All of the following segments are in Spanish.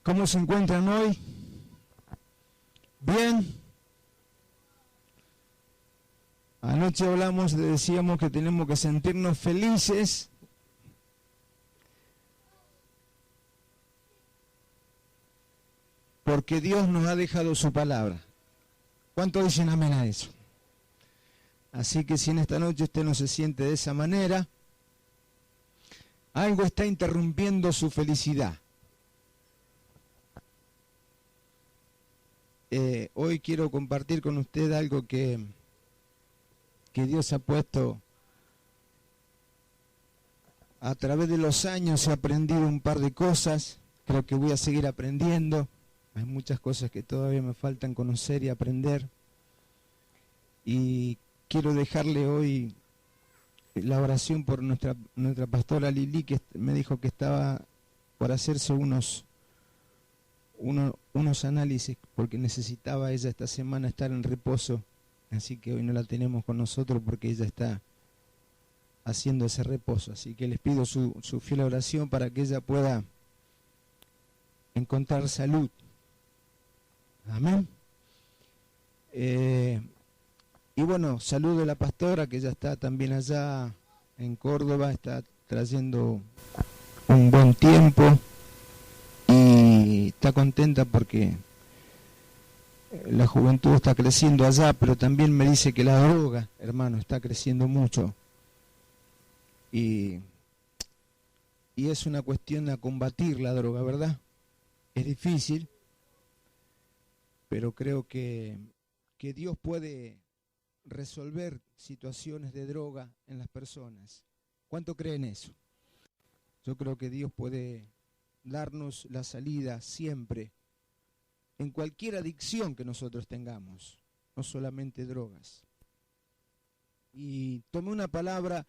¿Cómo se encuentran hoy? ¿Bien? Anoche decíamos que tenemos que sentirnos felices porque Dios nos ha dejado su palabra. ¿Cuánto dicen amén a eso? Así que si en esta noche usted no se siente de esa manera, algo está interrumpiendo su felicidad. Hoy quiero compartir con usted algo que Dios ha puesto a través de los años. He aprendido un par de cosas, creo que voy a seguir aprendiendo. Hay muchas cosas que todavía me faltan conocer y aprender. Y quiero dejarle hoy la oración por nuestra pastora Lili, que me dijo que estaba por hacerse unos análisis, porque necesitaba ella esta semana estar en reposo. Así que hoy no la tenemos con nosotros porque ella está haciendo ese reposo. Así que les pido su fiel oración para que ella pueda encontrar salud. Amén. Y bueno, saludo a la pastora que ya está también allá en Córdoba, está trayendo un buen tiempo y está contenta porque la juventud está creciendo allá, pero también me dice que la droga, hermano, está creciendo mucho. Y es una cuestión de combatir la droga, ¿verdad? Es difícil, pero creo que Dios puede resolver situaciones de droga en las personas. ¿Cuánto creen eso? Yo creo que Dios puede darnos la salida siempre en cualquier adicción que nosotros tengamos, no solamente drogas. Y tomé una palabra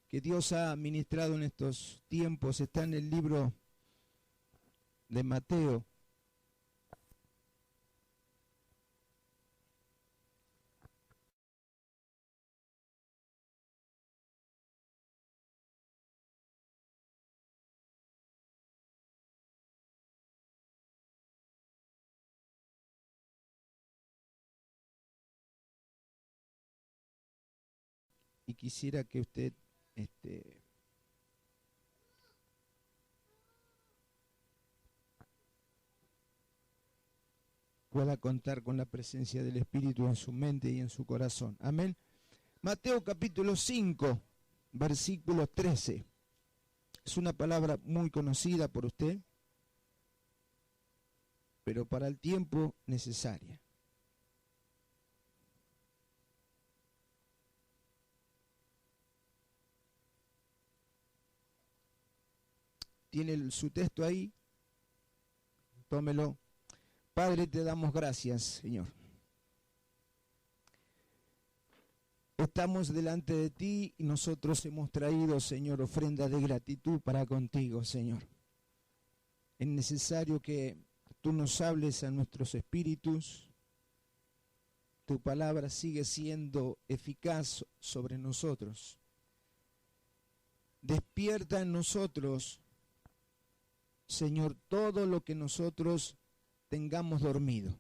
que Dios ha ministrado en estos tiempos, está en el libro de Mateo. Y quisiera que usted pueda contar con la presencia del Espíritu en su mente y en su corazón. Amén. Mateo capítulo 5, versículo 13. Es una palabra muy conocida por usted, pero para el tiempo necesaria. ¿Tiene su texto ahí? Tómelo. Padre, te damos gracias, Señor. Estamos delante de ti y nosotros hemos traído, Señor, ofrenda de gratitud para contigo, Señor. Es necesario que tú nos hables a nuestros espíritus. Tu palabra sigue siendo eficaz sobre nosotros. Despierta en nosotros, Señor, todo lo que nosotros tengamos dormido.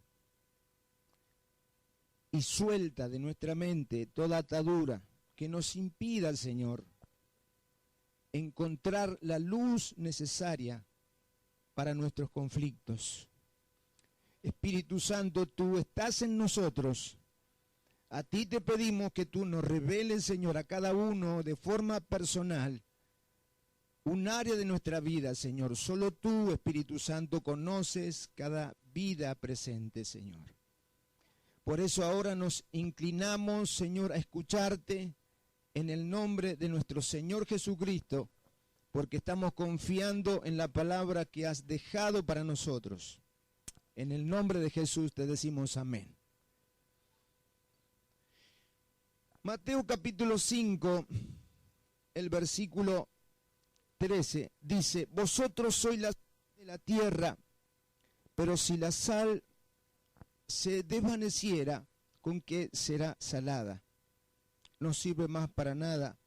Y suelta de nuestra mente toda atadura que nos impida, Señor, encontrar la luz necesaria para nuestros conflictos. Espíritu Santo, tú estás en nosotros. A ti te pedimos que tú nos reveles, Señor, a cada uno de forma personal un área de nuestra vida, Señor. Solo tú, Espíritu Santo, conoces cada vida presente, Señor. Por eso ahora nos inclinamos, Señor, a escucharte en el nombre de nuestro Señor Jesucristo, porque estamos confiando en la palabra que has dejado para nosotros. En el nombre de Jesús te decimos amén. Mateo capítulo 5, el versículo 13, dice: vosotros sois la sal de la tierra, pero si la sal se desvaneciera, ¿con qué será salada? No sirve más para nada,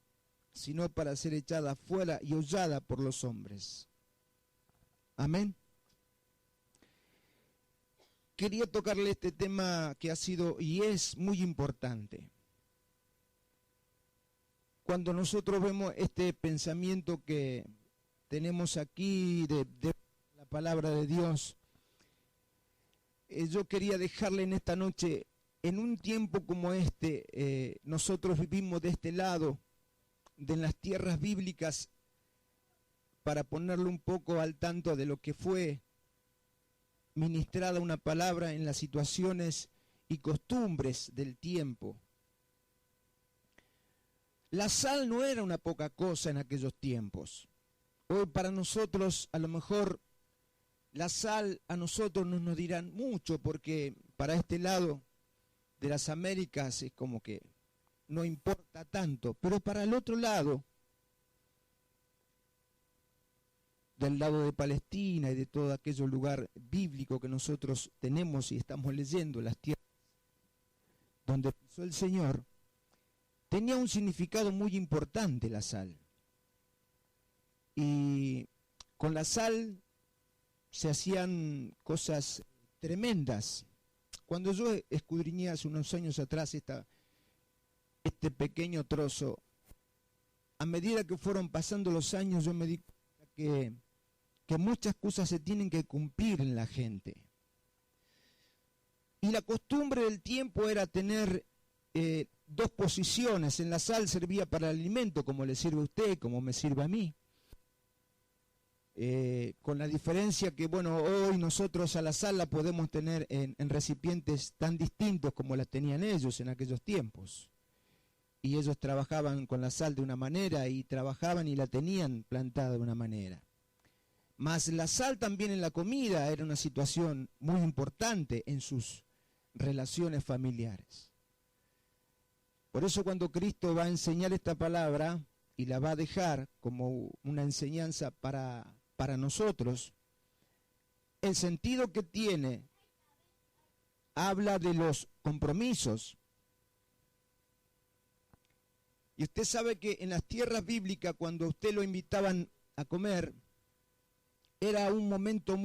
sino para ser echada fuera y hollada por los hombres. Amén. quería tocarle este tema que ha sido y es muy importante. Cuando nosotros vemos este pensamiento que tenemos aquí de la palabra de Dios, yo quería dejarle en esta noche, en un tiempo como este, nosotros vivimos de este lado, de las tierras bíblicas, para ponerlo un poco al tanto de lo que fue ministrada una palabra en las situaciones y costumbres del tiempo. La sal no era una poca cosa en aquellos tiempos. Hoy para nosotros, a lo mejor, la sal a nosotros no nos dirán mucho, porque para este lado de las Américas es como que no importa tanto, pero para el otro lado, del lado de Palestina y de todo aquel lugar bíblico que nosotros tenemos y estamos leyendo, las tierras donde pisó el Señor, tenía un significado muy importante la sal. Y con la sal se hacían cosas tremendas. Cuando yo escudriñé hace unos años atrás este pequeño trozo, a medida que fueron pasando los años, yo me di cuenta que muchas cosas se tienen que cumplir en la gente. Y la costumbre del tiempo era tener dos posiciones. En la sal servía para el alimento, como le sirve a usted, como me sirve a mí. Con la diferencia que, bueno, hoy nosotros a la sal la podemos tener en recipientes tan distintos como la tenían ellos en aquellos tiempos. Y ellos trabajaban con la sal de una manera y trabajaban y la tenían plantada de una manera. Mas la sal también en la comida era una situación muy importante en sus relaciones familiares. Por eso cuando Cristo va a enseñar esta palabra y la va a dejar como una enseñanza para nosotros, el sentido que tiene habla de los compromisos. Y usted sabe que en las tierras bíblicas, cuando a usted lo invitaban a comer, era un momento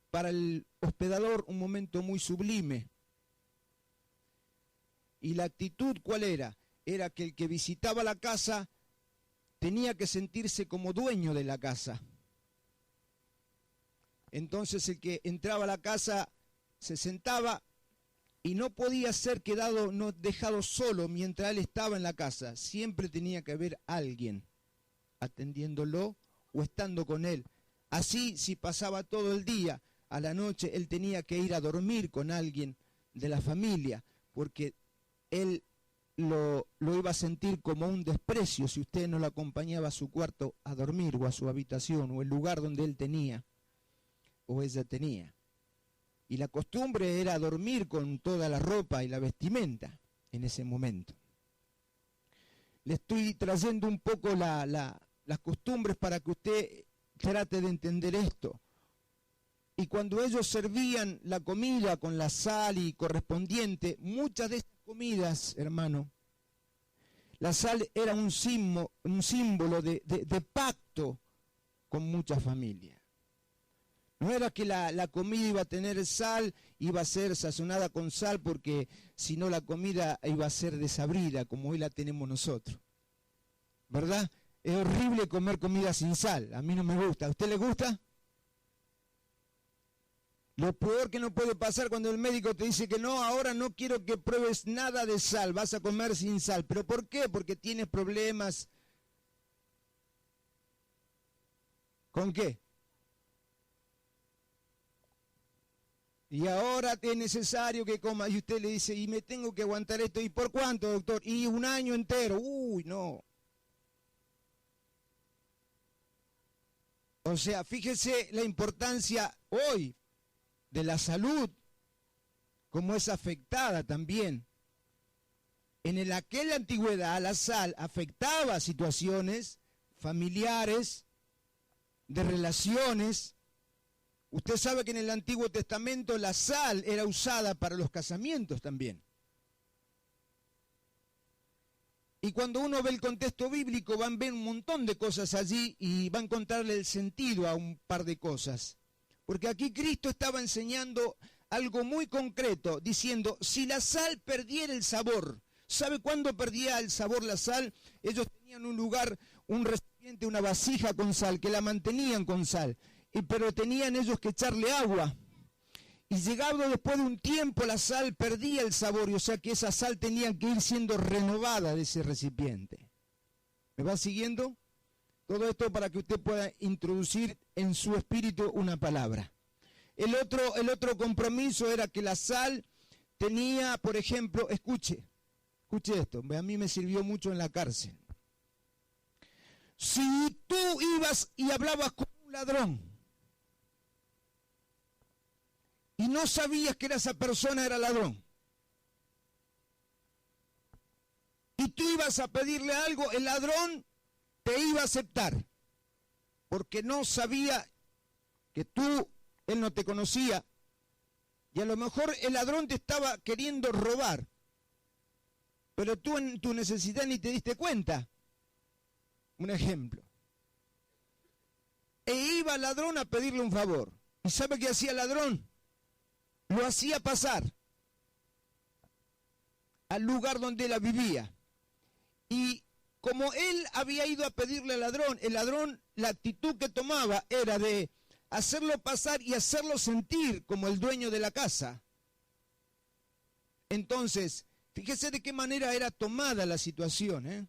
para el hospedador, un momento muy sublime. Y la actitud, ¿cuál era? Era que el que visitaba la casa tenía que sentirse como dueño de la casa. Entonces el que entraba a la casa se sentaba y no podía ser dejado solo mientras él estaba en la casa. Siempre tenía que haber alguien atendiéndolo o estando con él. Así, si pasaba todo el día, a la noche él tenía que ir a dormir con alguien de la familia, porque él lo iba a sentir como un desprecio si usted no lo acompañaba a su cuarto a dormir, o a su habitación, o el lugar donde él tenía, o ella tenía. Y la costumbre era dormir con toda la ropa y la vestimenta en ese momento. Le estoy trayendo un poco las costumbres para que usted trate de entender esto. Y cuando ellos servían la comida con la sal y correspondiente, muchas de estas comidas, hermano, la sal era un símbolo de pacto con muchas familias. No era que la comida iba a tener sal, iba a ser sazonada con sal, porque si no la comida iba a ser desabrida, como hoy la tenemos nosotros. ¿Verdad? Es horrible comer comida sin sal, a mí no me gusta. ¿A usted le gusta? Lo peor que no puede pasar cuando el médico te dice que no, ahora no quiero que pruebes nada de sal, vas a comer sin sal. ¿Pero por qué? Porque tienes problemas. ¿Con qué? Y ahora es necesario que coma. Y usted le dice, y me tengo que aguantar esto. ¿Y por cuánto, doctor? Y un año entero. Uy, no. O sea, fíjese la importancia hoy de la salud, como es afectada también. En aquella antigüedad la sal afectaba situaciones familiares, de relaciones. Usted sabe que en el Antiguo Testamento la sal era usada para los casamientos también. Y cuando uno ve el contexto bíblico van a ver un montón de cosas allí y va a encontrarle el sentido a un par de cosas. Porque aquí Cristo estaba enseñando algo muy concreto, diciendo, si la sal perdiera el sabor, ¿sabe cuándo perdía el sabor la sal? Ellos tenían un lugar, un recipiente, una vasija con sal, que la mantenían con sal, pero tenían ellos que echarle agua. Y llegado después de un tiempo la sal perdía el sabor, y o sea que esa sal tenía que ir siendo renovada de ese recipiente. ¿Me va siguiendo? Todo esto para que usted pueda introducir en su espíritu una palabra. El otro compromiso era que la sal tenía, por ejemplo, escuche esto, a mí me sirvió mucho en la cárcel. Si tú ibas y hablabas con un ladrón y no sabías que esa persona era ladrón, y tú ibas a pedirle algo, el ladrón te iba a aceptar, porque no sabía que él no te conocía, y a lo mejor el ladrón te estaba queriendo robar, pero tú en tu necesidad ni te diste cuenta. Un ejemplo. E iba el ladrón a pedirle un favor. ¿Y sabe qué hacía el ladrón? Lo hacía pasar al lugar donde él vivía. Y como él había ido a pedirle al ladrón, el ladrón, la actitud que tomaba era de hacerlo pasar y hacerlo sentir como el dueño de la casa. Entonces, fíjese de qué manera era tomada la situación, ¿eh?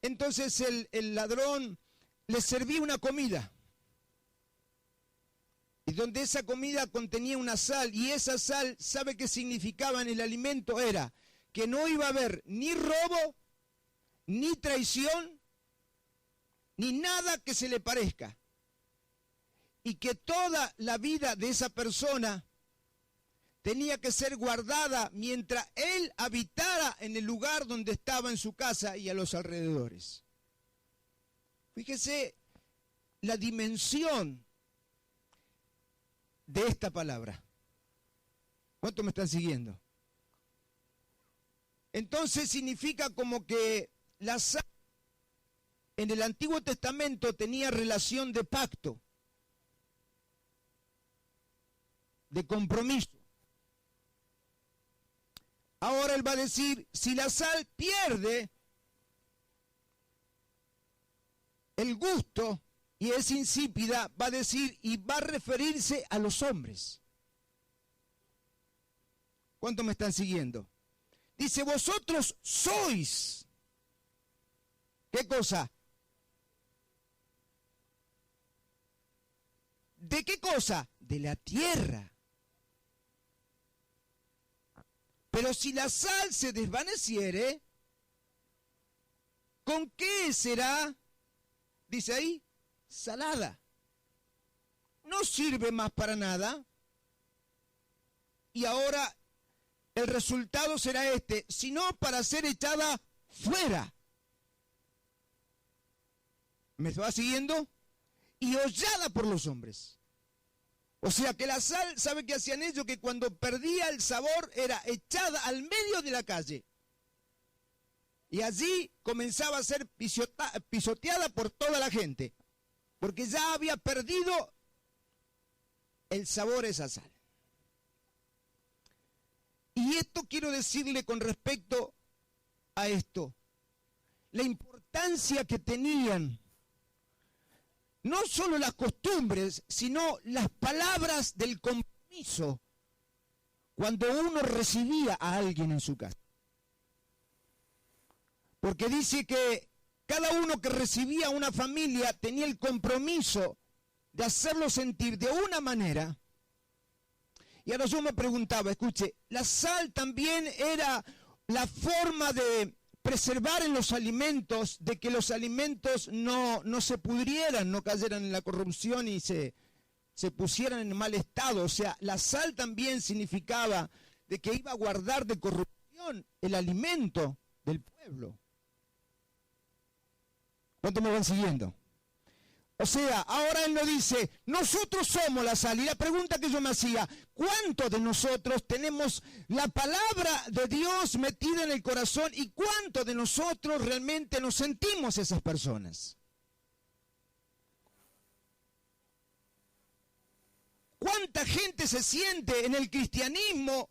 Entonces el ladrón le servía una comida, y donde esa comida contenía una sal, y esa sal, ¿sabe qué significaba en el alimento? Era que no iba a haber ni robo, ni traición, ni nada que se le parezca, y que toda la vida de esa persona tenía que ser guardada mientras él habitara en el lugar donde estaba en su casa y a los alrededores. Fíjese la dimensión de esta palabra. ¿Cuántos me están siguiendo? Entonces significa como que la sal en el Antiguo Testamento tenía relación de pacto, de compromiso. Ahora él va a decir, si la sal pierde el gusto y es insípida, va a decir, y va a referirse a los hombres. ¿Cuántos me están siguiendo? Dice, vosotros sois, ¿qué cosa? ¿De qué cosa? De la tierra. Pero si la sal se desvaneciere, ¿con qué será? Dice ahí, salada. No sirve más para nada. Y ahora el resultado será este, sino para ser echada fuera. ¿Me va siguiendo? Y hollada por los hombres. O sea que la sal, ¿sabe qué hacían ellos? Que cuando perdía el sabor era echada al medio de la calle. Y allí comenzaba a ser pisoteada por toda la gente. Porque ya había perdido el sabor a esa sal. Y esto quiero decirle con respecto a esto. La importancia que tenían no solo las costumbres, sino las palabras del compromiso cuando uno recibía a alguien en su casa. Porque dice que cada uno que recibía a una familia tenía el compromiso de hacerlo sentir de una manera. Y ahora yo me preguntaba, escuche, la sal también era la forma de preservar en los alimentos, de que los alimentos no se pudrieran, no cayeran en la corrupción y se pusieran en mal estado. O sea, la sal también significaba de que iba a guardar de corrupción el alimento del pueblo. ¿Cuántos me van siguiendo? O sea, ahora él nos dice, nosotros somos la sal. Y la pregunta que yo me hacía, ¿cuántos de nosotros tenemos la palabra de Dios metida en el corazón? ¿Y cuántos de nosotros realmente nos sentimos esas personas? ¿cuánta gente se siente en el cristianismo?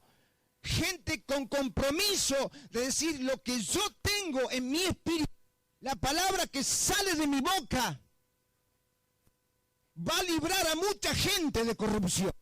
Gente con compromiso de decir lo que yo tengo en mi espíritu, la palabra que sale de mi boca, va a librar a mucha gente de corrupción.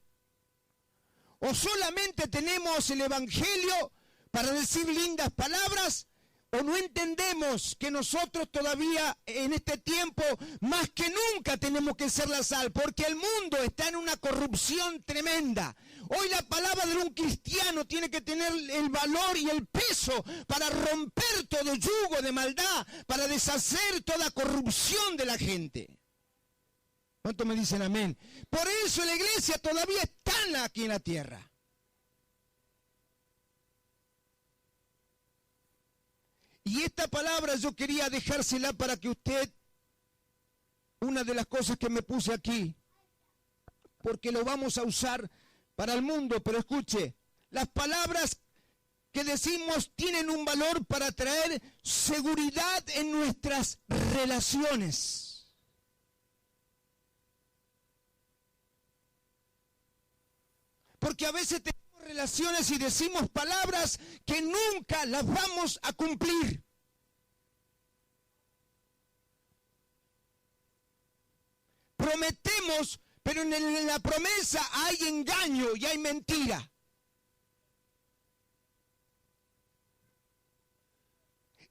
O solamente tenemos el evangelio para decir lindas palabras, o no entendemos que nosotros todavía en este tiempo más que nunca tenemos que ser la sal, porque el mundo está en una corrupción tremenda. Hoy la palabra de un cristiano tiene que tener el valor y el peso para romper todo yugo de maldad, para deshacer toda corrupción de la gente. ¿Cuántos me dicen amén? Por eso la iglesia todavía está aquí en la tierra. Y esta palabra yo quería dejársela para que usted, una de las cosas que me puse aquí, porque lo vamos a usar para el mundo, pero escuche, las palabras que decimos tienen un valor para traer seguridad en nuestras relaciones. Porque a veces tenemos relaciones y decimos palabras que nunca las vamos a cumplir. Prometemos, pero en la promesa hay engaño y hay mentira.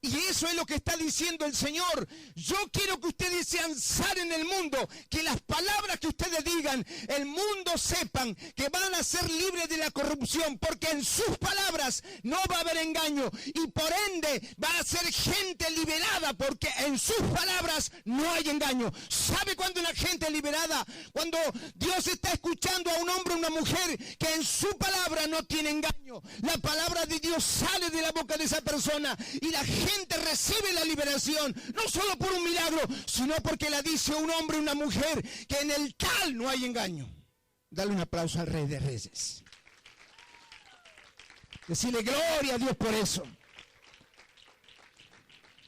Y eso es lo que está diciendo el Señor. Yo quiero que ustedes sean sal en el mundo, que las palabras que ustedes digan, el mundo sepan que van a ser libres de la corrupción, porque en sus palabras no va a haber engaño y por ende va a ser gente liberada, porque en sus palabras no hay engaño. ¿Sabe cuándo una gente es liberada? Cuando Dios está escuchando a un hombre o una mujer que en su palabra no tiene engaño. La palabra de Dios sale de la boca de esa persona y la gente recibe la liberación, no solo por un milagro, sino porque la dice un hombre o una mujer que en el tal no hay engaño. Dale un aplauso al Rey de Reyes. Decirle gloria a Dios por eso.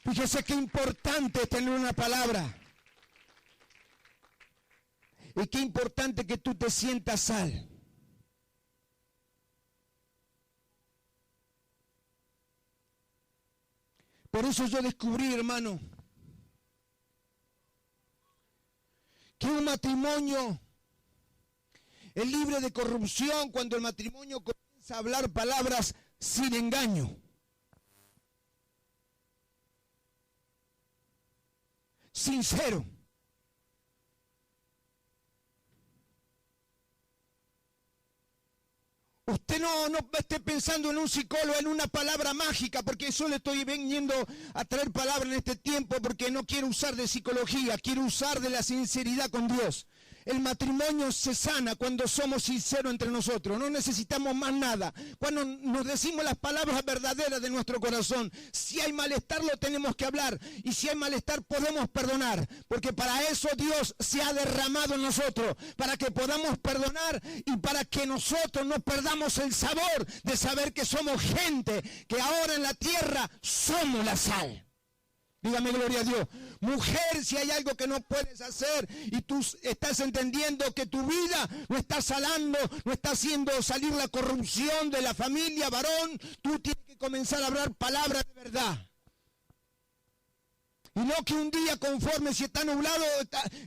Fíjese qué importante es tener una palabra. Y qué importante que tú te sientas sal. Por eso yo descubrí, hermano, que un matrimonio es libre de corrupción cuando el matrimonio comienza a hablar palabras sin engaño. Sincero. Usted no esté pensando en un psicólogo, en una palabra mágica, porque yo le estoy viniendo a traer palabras en este tiempo porque no quiero usar de psicología, quiero usar de la sinceridad con Dios. El matrimonio se sana cuando somos sinceros entre nosotros, no necesitamos más nada. Cuando nos decimos las palabras verdaderas de nuestro corazón, si hay malestar lo tenemos que hablar y si hay malestar podemos perdonar, porque para eso Dios se ha derramado en nosotros, para que podamos perdonar y para que nosotros no perdamos el sabor de saber que somos gente, que ahora en la tierra somos la sal. Dígame gloria a Dios. Mujer, si hay algo que no puedes hacer y tú estás entendiendo que tu vida no está salando, no está haciendo salir la corrupción de la familia, varón, tú tienes que comenzar a hablar palabras de verdad. Y no que un día conforme si está nublado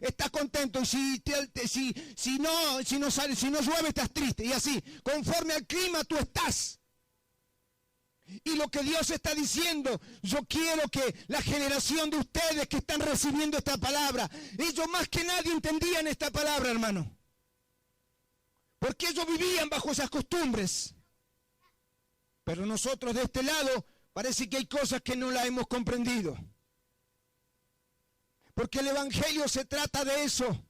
estás contento y si no llueve estás triste y así. Conforme al clima tú estás. Y lo que Dios está diciendo, yo quiero que la generación de ustedes que están recibiendo esta palabra, ellos más que nadie entendían esta palabra, hermano. Porque ellos vivían bajo esas costumbres. Pero nosotros de este lado parece que hay cosas que no las hemos comprendido. Porque el Evangelio se trata de eso.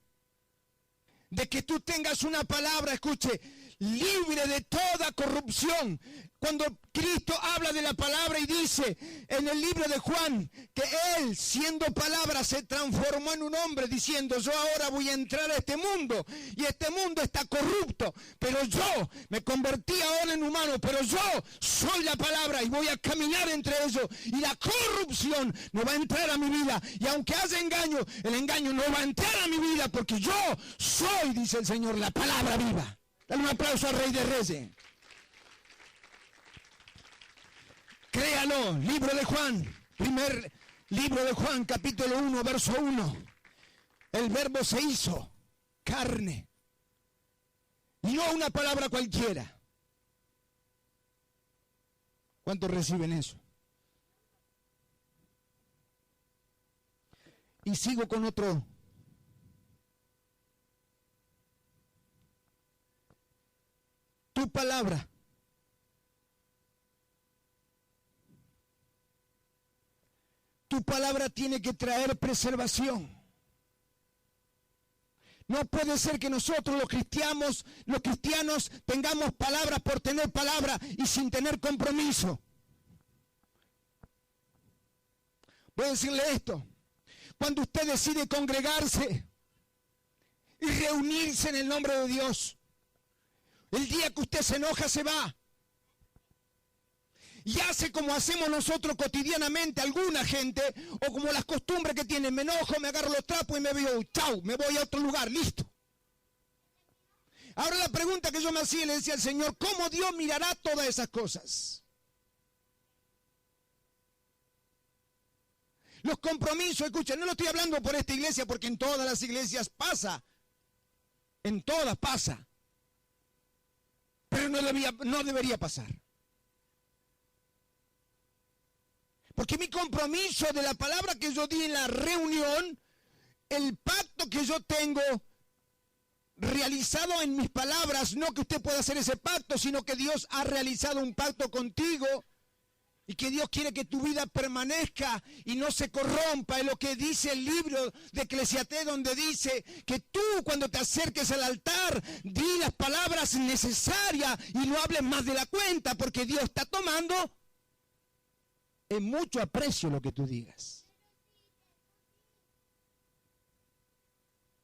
De que tú tengas una palabra, escuche, libre de toda corrupción. Cuando Cristo habla de la palabra y dice en el libro de Juan que Él, siendo palabra, se transformó en un hombre diciendo, yo ahora voy a entrar a este mundo y este mundo está corrupto, pero yo me convertí ahora en humano, pero yo soy la palabra y voy a caminar entre ellos y la corrupción no va a entrar a mi vida. Y aunque haya engaño, el engaño no va a entrar a mi vida porque yo soy, dice el Señor, la palabra viva. Dale un aplauso al Rey de Reyes. Créalo, libro de Juan, primer libro de Juan, capítulo 1, verso 1. El verbo se hizo carne. Y no una palabra cualquiera. ¿Cuántos reciben eso? Y sigo con otro. Tu palabra. Tu palabra tiene que traer preservación. No puede ser que nosotros los cristianos tengamos palabras por tener palabra y sin tener compromiso. Voy a decirle esto. Cuando usted decide congregarse y reunirse en el nombre de Dios, el día que usted se enoja se va. Y hace como hacemos nosotros cotidianamente alguna gente, o como las costumbres que tienen, me enojo, me agarro los trapos y me voy, chau, me voy a otro lugar, listo. Ahora la pregunta que yo me hacía, le decía al Señor, ¿cómo Dios mirará todas esas cosas? Los compromisos, escuchen, no lo estoy hablando por esta iglesia, porque en todas las iglesias pasa, en todas pasa, pero no debería pasar. Porque mi compromiso de la palabra que yo di en la reunión, el pacto que yo tengo realizado en mis palabras, no que usted pueda hacer ese pacto, sino que Dios ha realizado un pacto contigo y que Dios quiere que tu vida permanezca y no se corrompa. Es lo que dice el libro de Eclesiastés, donde dice que tú cuando te acerques al altar, di las palabras necesarias y no hables más de la cuenta, porque Dios está tomando en mucho aprecio lo que tú digas.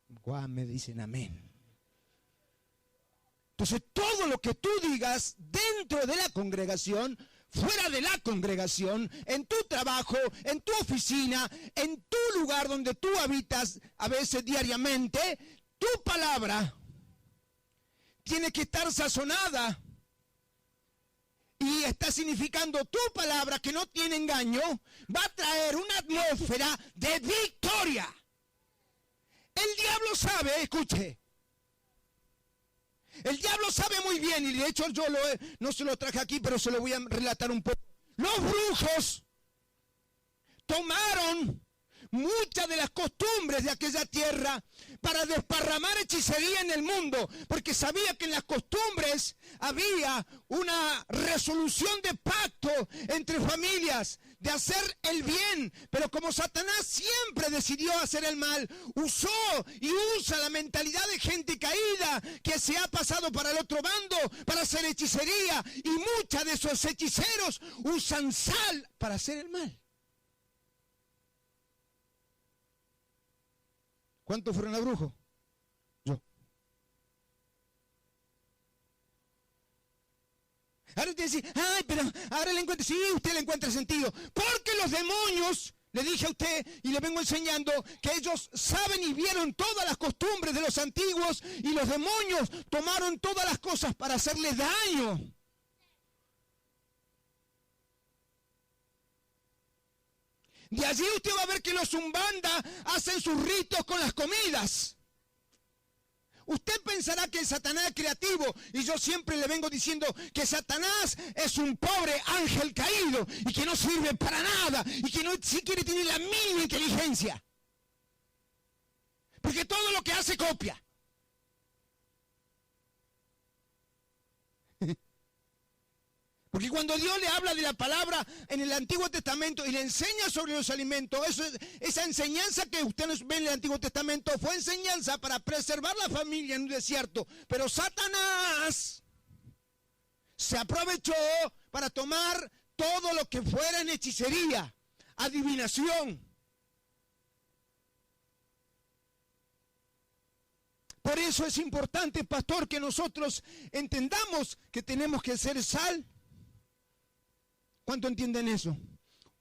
Guau, me dicen amén. Entonces todo lo que tú digas dentro de la congregación, fuera de la congregación, en tu trabajo, en tu oficina, en tu lugar donde tú habitas a veces diariamente, tu palabra tiene que estar sazonada. Y está significando tu palabra, que no tiene engaño, va a traer una atmósfera de victoria. El diablo sabe, escuche. El diablo sabe muy bien, y de hecho yo no se lo traje aquí, pero se lo voy a relatar un poco. Los brujos tomaron muchas de las costumbres de aquella tierra para desparramar hechicería en el mundo, porque sabía que en las costumbres había una resolución de pacto entre familias de hacer el bien, pero como Satanás siempre decidió hacer el mal, usó y usa la mentalidad de gente caída que se ha pasado para el otro bando para hacer hechicería, y muchos de esos hechiceros usan sal para hacer el mal. ¿Cuántos fueron a brujo? Yo. Ahora usted dice, ay, pero ahora le encuentra, sí, usted le encuentra sentido. Porque los demonios, le dije a usted y le vengo enseñando, que ellos saben y vieron todas las costumbres de los antiguos, y los demonios tomaron todas las cosas para hacerles daño. De allí usted va a ver que los umbanda hacen sus ritos con las comidas. Usted pensará que el Satanás es creativo, y yo siempre le vengo diciendo que Satanás es un pobre ángel caído y que no sirve para nada y que no siquiera tiene la mínima inteligencia. Porque todo lo que hace copia. Porque cuando Dios le habla de la palabra en el Antiguo Testamento y le enseña sobre los alimentos, esa enseñanza que usted ve en el Antiguo Testamento fue enseñanza para preservar la familia en un desierto. Pero Satanás se aprovechó para tomar todo lo que fuera en hechicería, adivinación. Por eso es importante, pastor, que nosotros entendamos que tenemos que ser sal. ¿Cuánto entienden eso?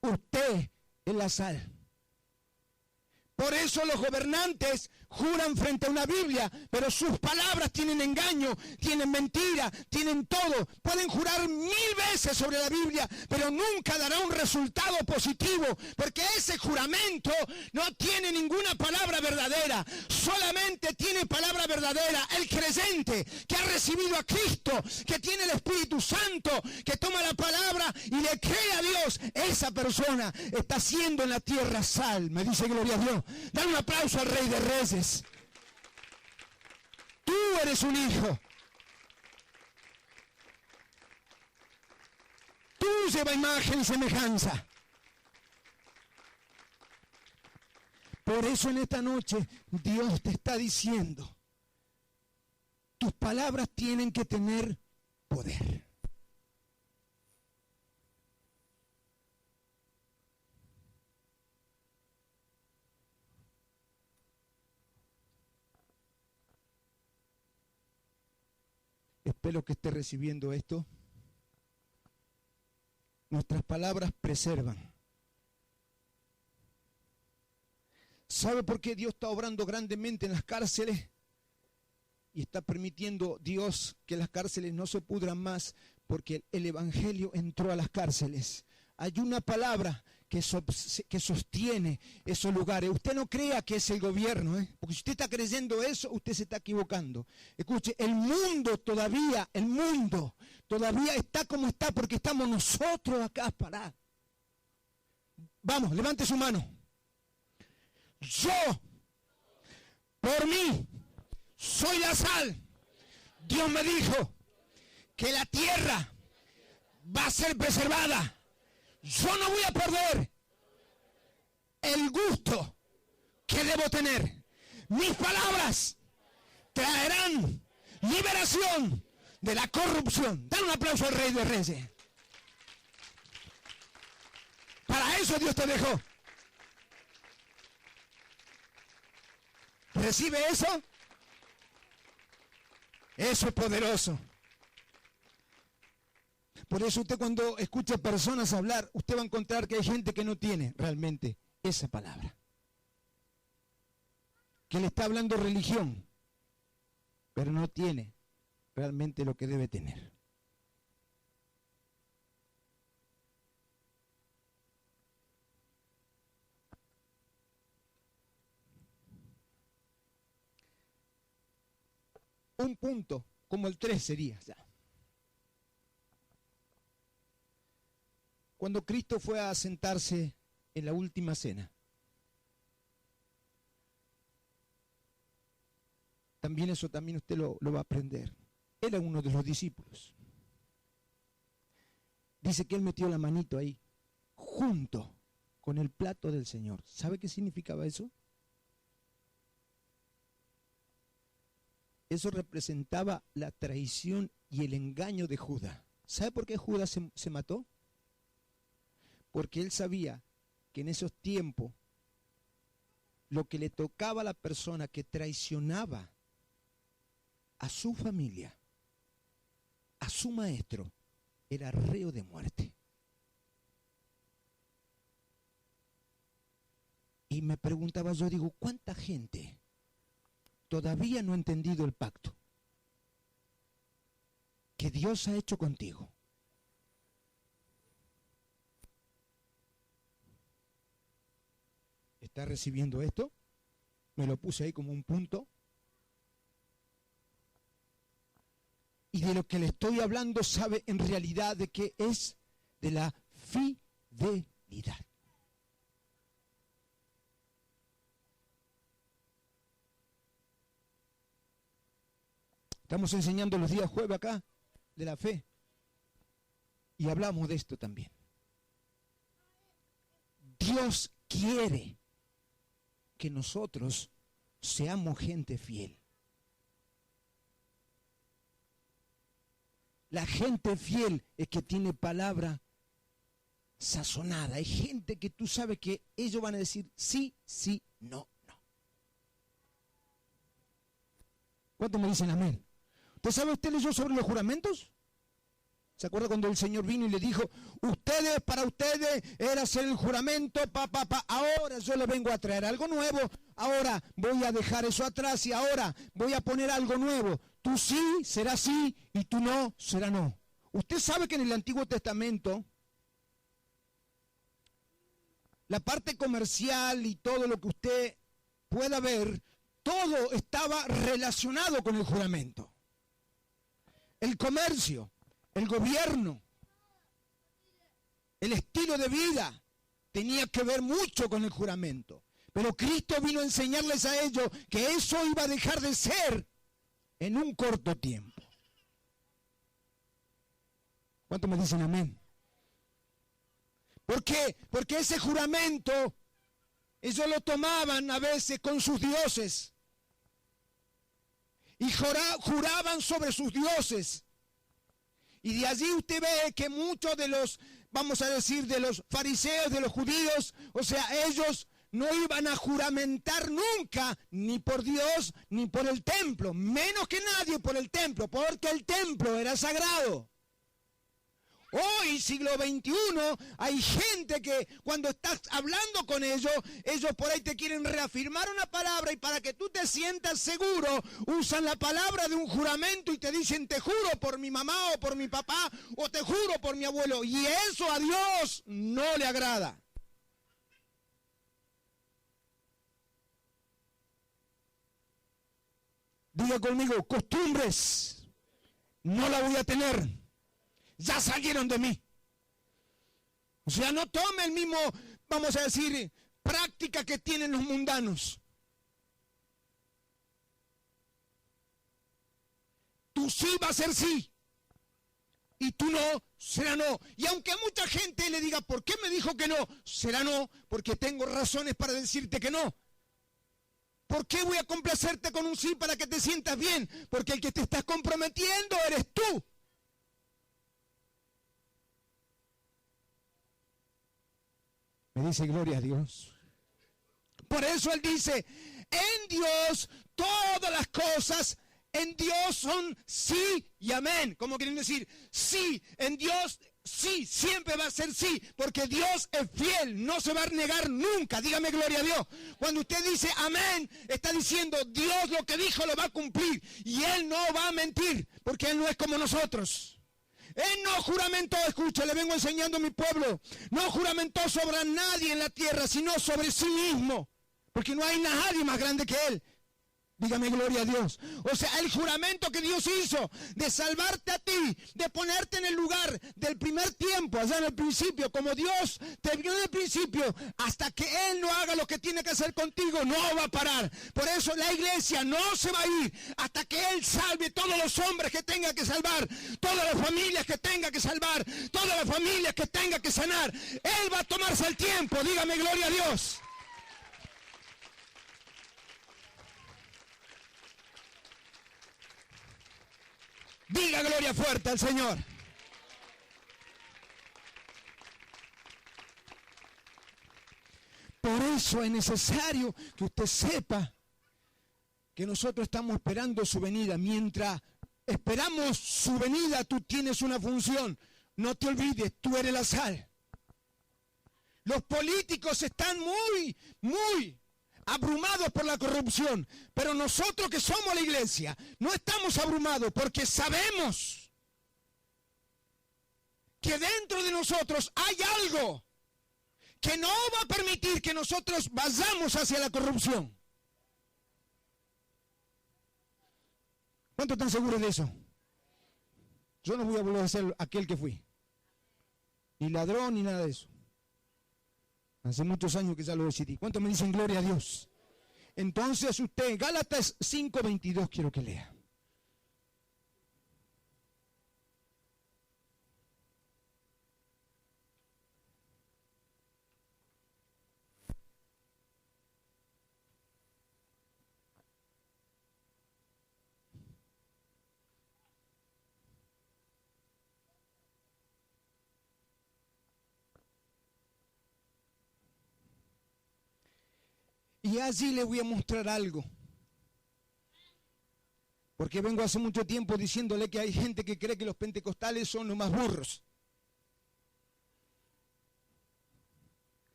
Usted es la sal. Por eso los gobernantes juran frente a una Biblia, pero sus palabras tienen engaño, tienen mentira, tienen todo. Pueden jurar 1000 veces sobre la Biblia, pero nunca dará un resultado positivo, porque ese juramento no tiene ninguna palabra verdadera, solamente tiene palabra verdadera el creyente que ha recibido a Cristo, que tiene el Espíritu Santo, que toma la palabra y le cree a Dios. Esa persona está siendo en la tierra sal. Me dice gloria a Dios. Dale un aplauso al Rey de Reyes. Tú eres un hijo. Tú llevas imagen y semejanza. Por eso en esta noche Dios te está diciendo, tus palabras tienen que tener poder. Espero que esté recibiendo esto. Nuestras palabras preservan. ¿Sabe por qué Dios está obrando grandemente en las cárceles? Y está permitiendo Dios que las cárceles no se pudran más, porque el Evangelio entró a las cárceles. Hay una palabra que sostiene esos lugares. Usted no crea que es el gobierno, porque si usted está creyendo eso, usted se está equivocando. Escuche, el mundo todavía está como está, porque estamos nosotros acá parados. Vamos, levante su mano. Yo, por mí, soy la sal. Dios me dijo que la tierra va a ser preservada. Yo no voy a perder el gusto que debo tener. Mis palabras traerán liberación de la corrupción. Dale un aplauso al Rey de Reyes. Para eso Dios te dejó. ¿Recibe eso? Eso es poderoso. Por eso usted cuando escucha personas hablar, usted va a encontrar que hay gente que no tiene realmente esa palabra. Que le está hablando religión, pero no tiene realmente lo que debe tener. Un punto, como el 3 sería ya. Cuando Cristo fue a sentarse en la última cena, también usted lo va a aprender. Era uno de los discípulos. Dice que él metió la manito ahí, junto con el plato del Señor. ¿Sabe qué significaba eso? Eso representaba la traición y el engaño de Judas. ¿Sabe por qué Judas se mató? Porque él sabía que en esos tiempos lo que le tocaba a la persona que traicionaba a su familia, a su maestro, era reo de muerte. Y me preguntaba yo, digo, ¿cuánta gente todavía no ha entendido el pacto que Dios ha hecho contigo? ¿Está recibiendo esto? Me lo puse ahí como un punto. Y de lo que le estoy hablando sabe en realidad de qué es, de la fidelidad. Estamos enseñando los días jueves acá de la fe. Y hablamos de esto también. Dios quiere que nosotros seamos gente fiel. La gente fiel es que tiene palabra sazonada. Hay gente que tú sabes que ellos van a decir sí, sí, no, no. ¿Cuántos me dicen amén? ¿Usted leyó sobre los juramentos? ¿Se acuerda cuando el Señor vino y le dijo, para ustedes era hacer el juramento, ahora yo le vengo a traer algo nuevo, ahora voy a dejar eso atrás y ahora voy a poner algo nuevo. Tú sí será sí y tú no será no. Usted sabe que en el Antiguo Testamento la parte comercial y todo lo que usted pueda ver, todo estaba relacionado con el juramento. El comercio, el gobierno, el estilo de vida tenía que ver mucho con el juramento. Pero Cristo vino a enseñarles a ellos que eso iba a dejar de ser en un corto tiempo. ¿Cuántos me dicen amén? ¿Por qué? Porque ese juramento, ellos lo tomaban a veces con sus dioses. Y juraban sobre sus dioses. Y de allí usted ve que muchos de los, vamos a decir, de los fariseos, de los judíos, o sea, ellos no iban a juramentar nunca, ni por Dios, ni por el templo, menos que nadie por el templo, porque el templo era sagrado. Hoy, siglo XXI, hay gente que cuando estás hablando con ellos por ahí te quieren reafirmar una palabra y para que tú te sientas seguro, usan la palabra de un juramento y te dicen, te juro por mi mamá o por mi papá o te juro por mi abuelo. Y eso a Dios no le agrada. Diga conmigo, costumbres no la voy a tener. Ya salieron de mí. O sea, no tome el mismo, vamos a decir, práctica que tienen los mundanos. Tú sí vas a ser sí. Y tú no, será no. Y aunque mucha gente le diga, ¿por qué me dijo que no? Será no, porque tengo razones para decirte que no. ¿Por qué voy a complacerte con un sí para que te sientas bien? Porque el que te estás comprometiendo eres tú. Me dice gloria a Dios. Por eso él dice, en Dios todas las cosas, en Dios son sí y amén. ¿Cómo quieren decir? Sí, en Dios sí, siempre va a ser sí, porque Dios es fiel, no se va a negar nunca. Dígame gloria a Dios. Cuando usted dice amén, está diciendo Dios lo que dijo lo va a cumplir y Él no va a mentir, porque Él no es como nosotros. Él no juramentó, escucha, le vengo enseñando a mi pueblo, no juramentó sobre nadie en la tierra, sino sobre sí mismo, porque no hay nadie más grande que Él. Dígame gloria a Dios. O sea, el juramento que Dios hizo de salvarte a ti, de ponerte en el lugar del primer tiempo, allá en el principio, como Dios te vio en el principio, hasta que Él no haga lo que tiene que hacer contigo, no va a parar. Por eso la iglesia no se va a ir hasta que Él salve todos los hombres que tenga que salvar, todas las familias que tenga que salvar, todas las familias que tenga que sanar. Él va a tomarse el tiempo, dígame gloria a Dios. Diga gloria fuerte al Señor. Por eso es necesario que usted sepa que nosotros estamos esperando su venida. Mientras esperamos su venida, tú tienes una función. No te olvides, tú eres la sal. Los políticos están muy abrumados por la corrupción, pero nosotros que somos la iglesia no estamos abrumados porque sabemos que dentro de nosotros hay algo que no va a permitir que nosotros vayamos hacia la corrupción. ¿Cuántos están seguros de eso? Yo no voy a volver a ser aquel que fui, ni ladrón ni nada de eso. Hace muchos años que ya lo decidí. ¿Cuántos me dicen gloria a Dios? Entonces usted, Gálatas 5:22 quiero que lea. Y allí les voy a mostrar algo. Porque vengo hace mucho tiempo diciéndole que hay gente que cree que los pentecostales son los más burros.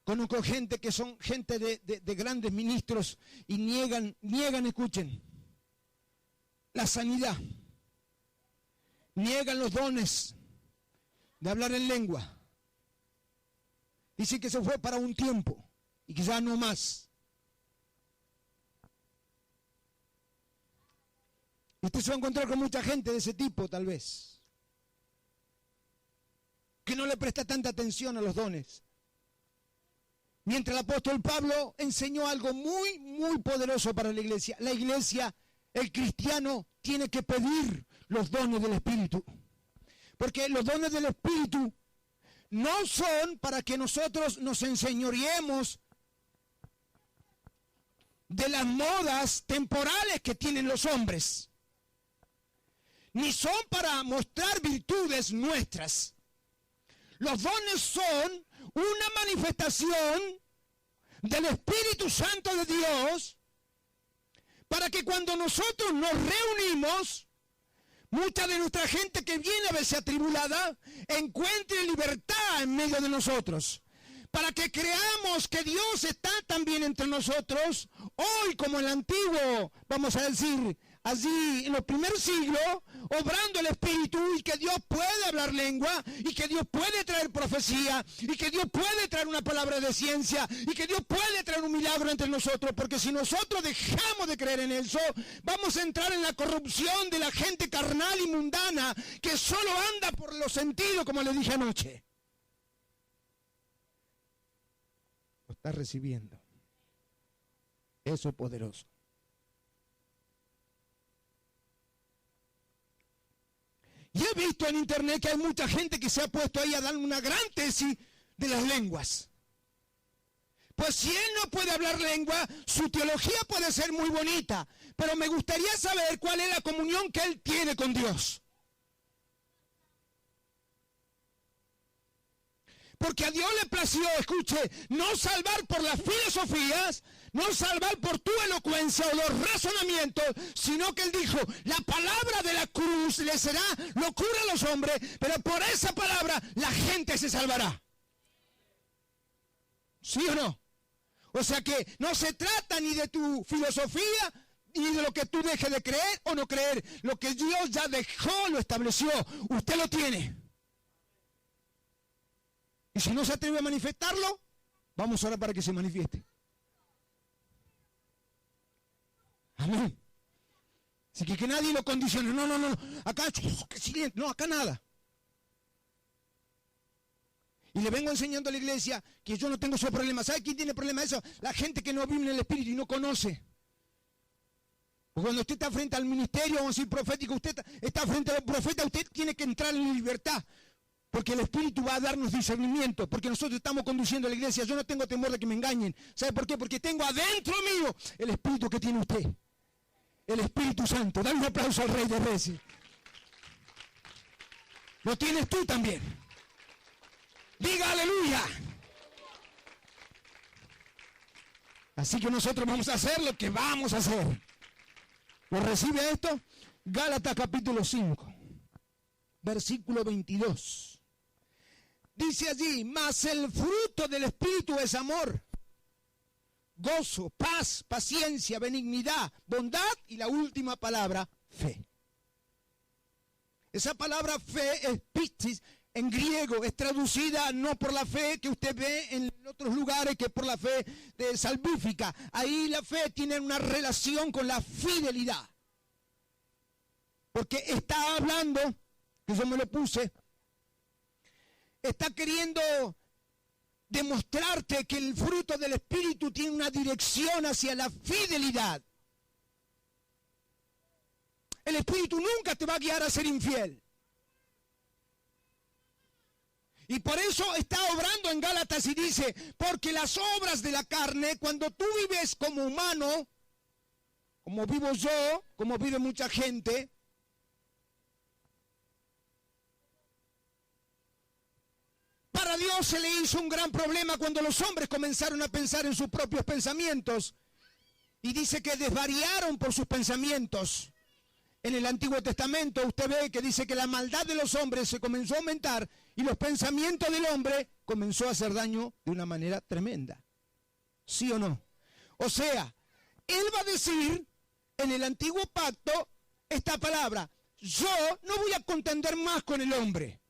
Conozco gente que son gente de grandes ministros y niegan, escuchen, la sanidad. Niegan los dones de hablar en lengua. Dicen que se fue para un tiempo y que ya no más. Usted se va a encontrar con mucha gente de ese tipo, tal vez, que no le presta tanta atención a los dones. Mientras el apóstol Pablo enseñó algo muy, muy poderoso para la iglesia, el cristiano tiene que pedir los dones del Espíritu. Porque los dones del Espíritu no son para que nosotros nos enseñoreemos de las modas temporales que tienen los hombres. Ni son para mostrar virtudes nuestras. Los dones son una manifestación del Espíritu Santo de Dios para que cuando nosotros nos reunimos, mucha de nuestra gente que viene a veces atribulada encuentre libertad en medio de nosotros. Para que creamos que Dios está también entre nosotros, hoy como en el antiguo, vamos a decir, allí en los primeros siglos, obrando el Espíritu, y que Dios puede hablar lengua, y que Dios puede traer profecía, y que Dios puede traer una palabra de ciencia, y que Dios puede traer un milagro entre nosotros, porque si nosotros dejamos de creer en eso, vamos a entrar en la corrupción de la gente carnal y mundana, que solo anda por los sentidos, como le dije anoche. Lo está recibiendo. Eso es poderoso. Y he visto en internet que hay mucha gente que se ha puesto ahí a dar una gran tesis de las lenguas. Pues si él no puede hablar lengua, su teología puede ser muy bonita, pero me gustaría saber cuál es la comunión que él tiene con Dios. Porque a Dios le plació, escuche, no salvar por las filosofías, no salvar por tu elocuencia o los razonamientos, sino que Él dijo, la palabra de la cruz le será locura a los hombres, pero por esa palabra la gente se salvará. ¿Sí o no? O sea que no se trata ni de tu filosofía, ni de lo que tú dejes de creer o no creer. Lo que Dios ya dejó, lo estableció, usted lo tiene. Y si no se atreve a manifestarlo, vamos a orar para que se manifieste. Amén. Así que nadie lo condicione. No. Acá, que silencio. No, acá nada. Y le vengo enseñando a la iglesia que yo no tengo esos problemas. ¿Sabe quién tiene problema de eso? La gente que no vive en el Espíritu y no conoce. Porque cuando usted está frente al ministerio, vamos a decir profético, usted está frente a los profetas, usted tiene que entrar en libertad. Porque el Espíritu va a darnos discernimiento, porque nosotros estamos conduciendo a la iglesia. Yo no tengo temor de que me engañen. ¿Sabe por qué? Porque tengo adentro mío el Espíritu que tiene usted. El Espíritu Santo. Dale un aplauso al Rey de Reyes. Lo tienes tú también. Diga aleluya. Así que nosotros vamos a hacer lo que vamos a hacer. ¿Lo recibe esto? Gálatas capítulo 5, versículo 22. Dice allí, mas el fruto del Espíritu es amor, gozo, paz, paciencia, benignidad, bondad y la última palabra, fe. Esa palabra fe es pistis en griego, es traducida no por la fe que usted ve en otros lugares que por la fe salvífica. Ahí la fe tiene una relación con la fidelidad. Porque está hablando, que yo me lo puse, está queriendo demostrarte que el fruto del Espíritu tiene una dirección hacia la fidelidad. El Espíritu nunca te va a guiar a ser infiel. Y por eso está obrando en Gálatas y dice, porque las obras de la carne, cuando tú vives como humano, como vivo yo, como vive mucha gente, para a Dios se le hizo un gran problema cuando los hombres comenzaron a pensar en sus propios pensamientos. Y dice que desvariaron por sus pensamientos. En el Antiguo Testamento usted ve que dice que la maldad de los hombres se comenzó a aumentar y los pensamientos del hombre comenzó a hacer daño de una manera tremenda. ¿Sí o no? O sea, él va a decir en el Antiguo Pacto esta palabra: yo no voy a contender más con el hombre.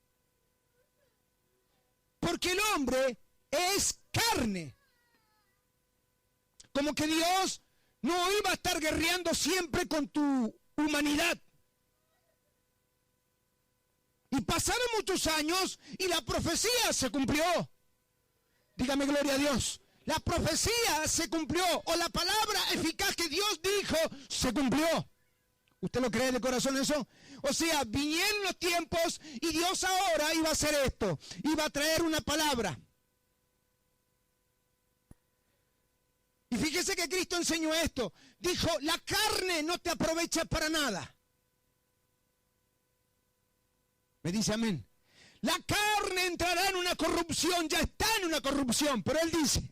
Porque el hombre es carne. Como que Dios no iba a estar guerreando siempre con tu humanidad. Y pasaron muchos años y la profecía se cumplió. Dígame gloria a Dios. La profecía se cumplió, o la palabra eficaz que Dios dijo se cumplió. ¿Usted lo cree de corazón eso? O sea, vinieron los tiempos y Dios ahora iba a hacer esto. Iba a traer una palabra. Y fíjese que Cristo enseñó esto. Dijo, la carne no te aprovecha para nada. Me dice amén. La carne entrará en una corrupción, ya está en una corrupción, pero Él dice,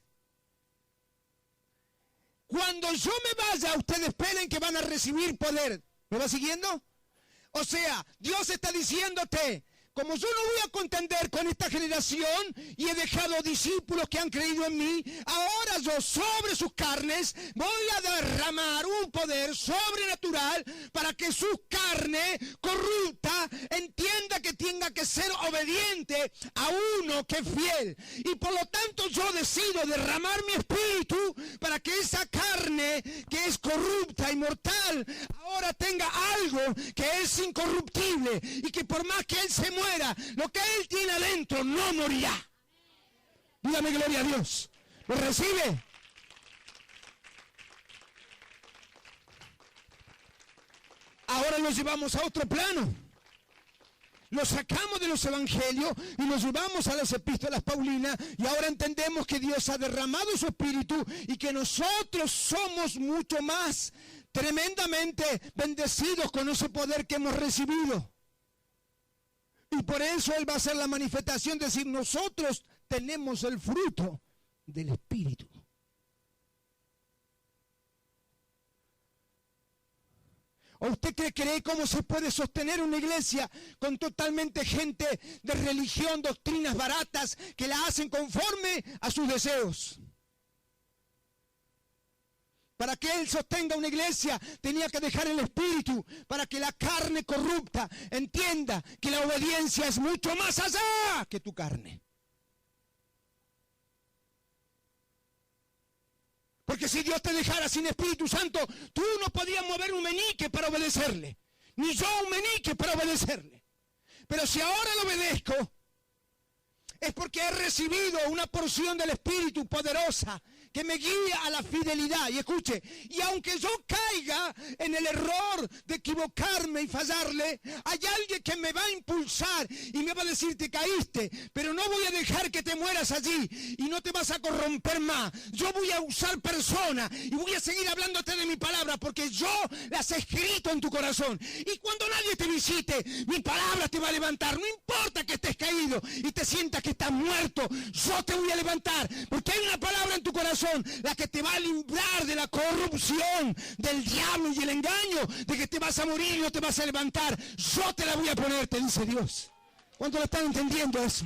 cuando yo me vaya, ustedes esperen que van a recibir poder. ¿Me va siguiendo? O sea, Dios está diciéndote, como yo no voy a contender con esta generación y he dejado discípulos que han creído en mí, ahora yo sobre sus carnes voy a derramar un poder sobrenatural para que su carne corrupta entienda que tenga que ser obediente a uno que es fiel. Y por lo tanto yo decido derramar mi espíritu para que esa carne que es corrupta y mortal ahora tenga algo que es incorruptible y que por más que él se muera, lo que él tiene adentro no morirá. Dígame gloria a Dios. ¿Lo recibe? Ahora lo llevamos a otro plano. Lo sacamos de los evangelios y lo llevamos a las epístolas paulinas y ahora entendemos que Dios ha derramado su espíritu y que nosotros somos mucho más tremendamente bendecidos con ese poder que hemos recibido. Y por eso Él va a hacer la manifestación de decir, nosotros tenemos el fruto del Espíritu. ¿O usted cree cómo se puede sostener una iglesia con totalmente gente de religión, doctrinas baratas que la hacen conforme a sus deseos? Para que Él sostenga una iglesia tenía que dejar el espíritu para que la carne corrupta entienda que la obediencia es mucho más allá que tu carne. Porque si Dios te dejara sin Espíritu Santo, tú no podías mover un meñique para obedecerle. Ni yo un meñique para obedecerle. Pero si ahora lo obedezco, es porque he recibido una porción del Espíritu poderosa que me guía a la fidelidad. Y escuche, y aunque yo caiga en el error de equivocarme y fallarle, hay alguien que me va a impulsar y me va a decir, te caíste, pero no voy a dejar que te mueras allí y no te vas a corromper más. Yo voy a usar personas y voy a seguir hablándote de mi palabra porque yo las he escrito en tu corazón. Y cuando nadie te visite, mi palabra te va a levantar. No importa que estés caído y te sientas que estás muerto, yo te voy a levantar porque hay una palabra en tu corazón, la que te va a librar de la corrupción del diablo y el engaño de que te vas a morir y no te vas a levantar. Yo te la voy a poner, te dice Dios. ¿Cuántos lo están entendiendo eso?